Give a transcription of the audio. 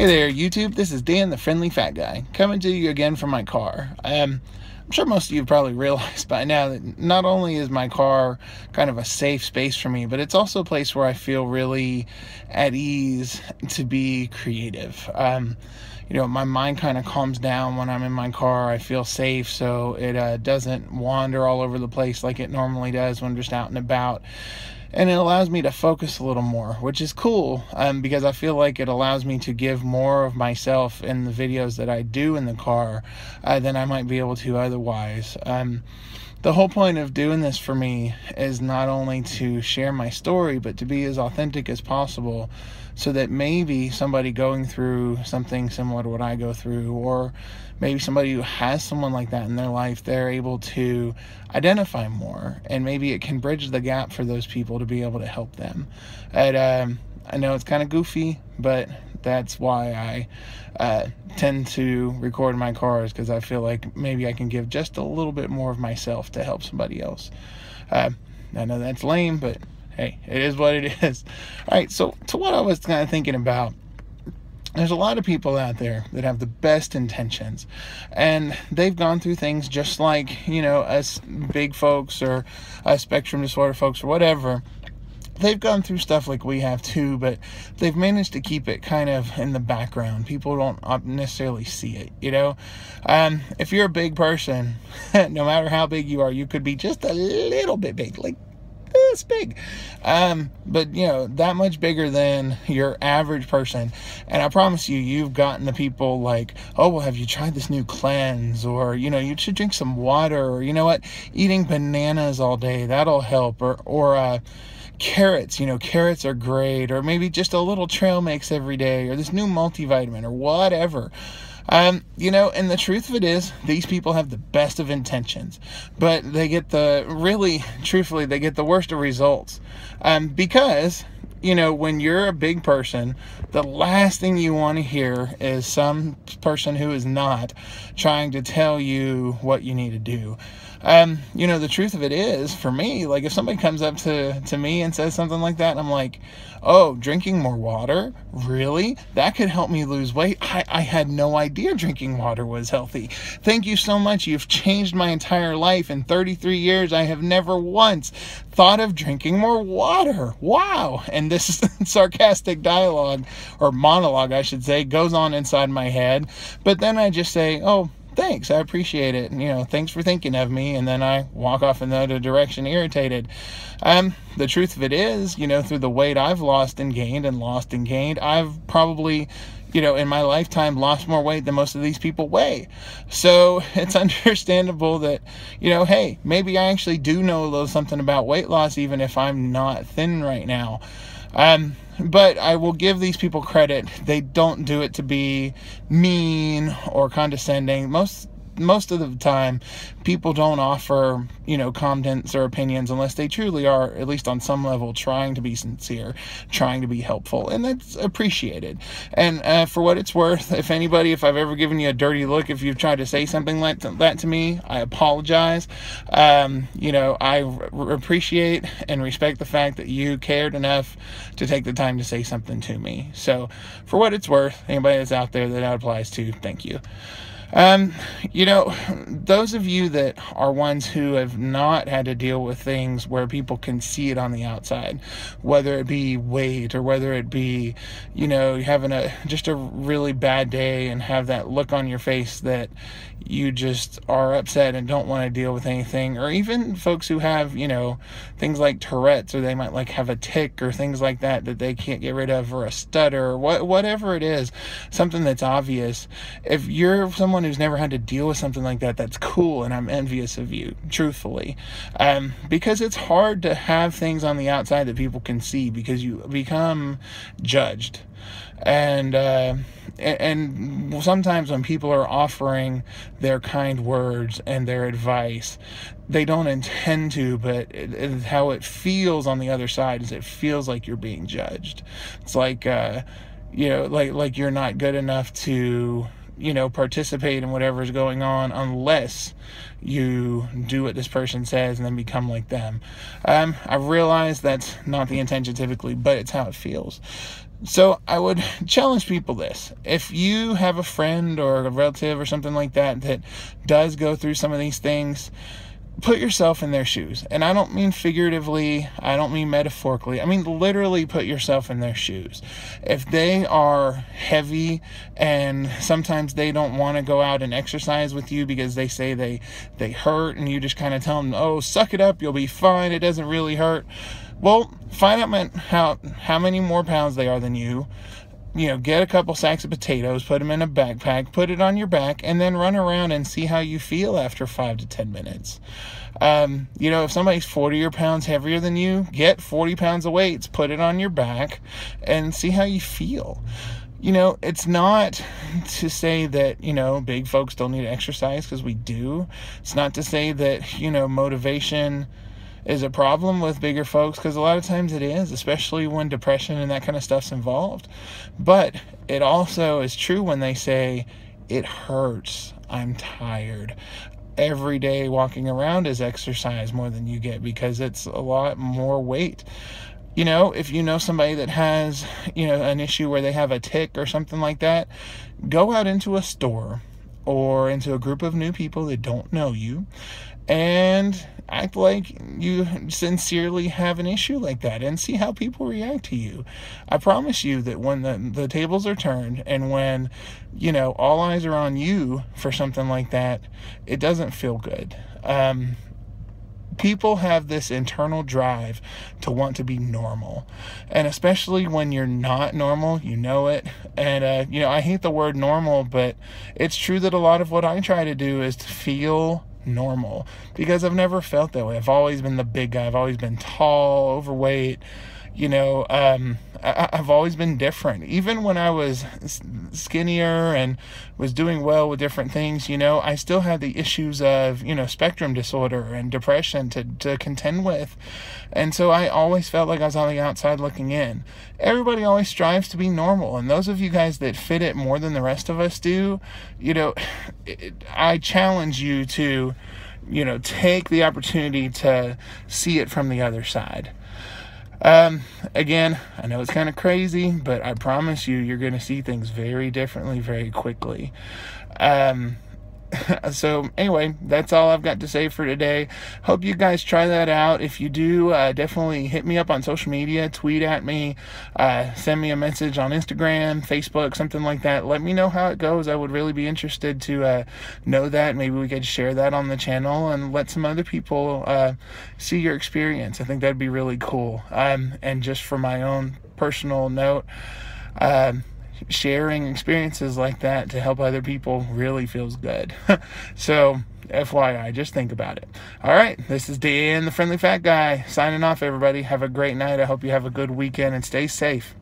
Hey there, YouTube. This is Dan, the Friendly Fat Guy, coming to you again from my car. I'm sure most of you have probably realized by now that not only is my car kind of a safe space for me, but it's also a place where I feel really at ease to be creative. My mind kind of calms down when I'm in my car. I feel safe, so it doesn't wander all over the place like it normally does when I'm just out and about. And it allows me to focus a little more, which is cool, because I feel like it allows me to give more of myself in the videos that I do in the car than I might be able to otherwise. The whole point of doing this for me is not only to share my story, but to be as authentic as possible, so that maybe somebody going through something similar to what I go through, or maybe somebody who has someone like that in their life, they're able to identify more, and maybe it can bridge the gap for those people to be able to help them. I know it's kind of goofy, but that's why I tend to record in my cars, because I feel like maybe I can give just a little bit more of myself to help somebody else. I know that's lame, but hey, it is what it is. All right, so to what I was kind of thinking about, there's a lot of people out there that have the best intentions, and they've gone through things just like, us big folks, or spectrum disorder folks, or whatever. They've gone through stuff like we have too, but they've managed to keep it kind of in the background. People don't necessarily see it, If you're a big person, no matter how big you are, you could be just a little bit big, like this big, but that much bigger than your average person. And I promise you, you've gotten the people like, oh, well, have you tried this new cleanse? Or you should drink some water, or eating bananas all day, that'll help. Or carrots, carrots are great. Or maybe just a little trail mix every day, or this new multivitamin, or whatever. And the truth of it is, these people have the best of intentions, but they get truthfully, they get the worst of results. Because, when you're a big person, the last thing you want to hear is some person who is not trying to tell you what you need to do. The truth of it is, for me, like, if somebody comes up to me and says something like that, and I'm like, oh, drinking more water? Really? That could help me lose weight? I had no idea drinking water was healthy. Thank you so much. You've changed my entire life. In 33 years, I have never once thought of drinking more water. Wow. And this sarcastic dialogue, or monologue, I should say, goes on inside my head. But then I just say, oh, thanks, I appreciate it. And, thanks for thinking of me. And then I walk off in the other direction, irritated. The truth of it is, through the weight I've lost and gained, I've probably, in my lifetime, lost more weight than most of these people weigh. So it's understandable that, hey, maybe I actually do know a little something about weight loss, even if I'm not thin right now. But I will give these people credit. They don't do it to be mean or condescending. Most of the time, people don't offer, comments or opinions unless they truly are, at least on some level, trying to be sincere, trying to be helpful, and that's appreciated. And for what it's worth, if I've ever given you a dirty look, if you've tried to say something like that to me, I apologize. I appreciate and respect the fact that you cared enough to take the time to say something to me. So, for what it's worth, anybody that's out there that applies to, thank you. Those of you that are ones who have not had to deal with things where people can see it on the outside, whether it be weight, or whether it be, having just a really bad day and have that look on your face that you just are upset and don't want to deal with anything, or even folks who have, things like Tourette's, or they might have a tic or things like that they can't get rid of, or a stutter, or whatever it is, something that's obvious. If you're someone who's never had to deal with something like that, that's cool, and I'm envious of you, truthfully, because it's hard to have things on the outside that people can see, because you become judged. And sometimes when people are offering their kind words and their advice, they don't intend to, but how it feels on the other side is it feels like you're being judged. It's like, like you're not good enough to participate in whatever is going on unless you do what this person says and then become like them. I realize that's not the intention typically, but it's how it feels. So I would challenge people this. If you have a friend or a relative or something like that that does go through some of these things, put yourself in their shoes. And I don't mean figuratively, I don't mean metaphorically. I mean literally put yourself in their shoes. If they are heavy and sometimes they don't want to go out and exercise with you because they say they hurt, and you just kind of tell them, oh, suck it up, you'll be fine, it doesn't really hurt. Well, find out how many more pounds they are than you. Get a couple sacks of potatoes, put them in a backpack, put it on your back, and then run around and see how you feel after 5 to 10 minutes. If somebody's 40 pounds heavier than you, get 40 pounds of weights, put it on your back, and see how you feel. It's not to say that, big folks don't need to exercise, because we do. It's not to say that, motivation is a problem with bigger folks, because a lot of times it is, especially when depression and that kind of stuff's involved. But it also is true when they say, it hurts, I'm tired. Every day walking around is exercise more than you get, because it's a lot more weight. If you know somebody that has, an issue where they have a tic or something like that, go out into a store or into a group of new people that don't know you and act like you sincerely have an issue like that, and see how people react to you. I promise you that when the tables are turned and when, all eyes are on you for something like that, it doesn't feel good. People have this internal drive to want to be normal, and especially when you're not normal, it. And I hate the word normal, but it's true that a lot of what I try to do is to feel normal, because I've never felt that way. I've always been the big guy. I've always been tall, overweight. I've always been different. Even when I was skinnier and was doing well with different things, I still had the issues of, spectrum disorder and depression to contend with. And so I always felt like I was on the outside looking in. Everybody always strives to be normal. And those of you guys that fit it more than the rest of us do, I challenge you to, take the opportunity to see it from the other side. Again, I know it's kind of crazy, but I promise you're going to see things very differently very quickly. So anyway, that's all I've got to say for today. Hope you guys try that out. If you do, definitely hit me up on social media, tweet at me, send me a message on Instagram, Facebook, something like that. Let me know how it goes. I would really be interested to know that. Maybe we could share that on the channel and let some other people see your experience. I think that'd be really cool. And just for my own personal note, sharing experiences like that to help other people really feels good. So FYI, just think about it. All right, this is Dan, the Friendly Fat Guy, signing off, everybody. Have a great night. I hope you have a good weekend and stay safe.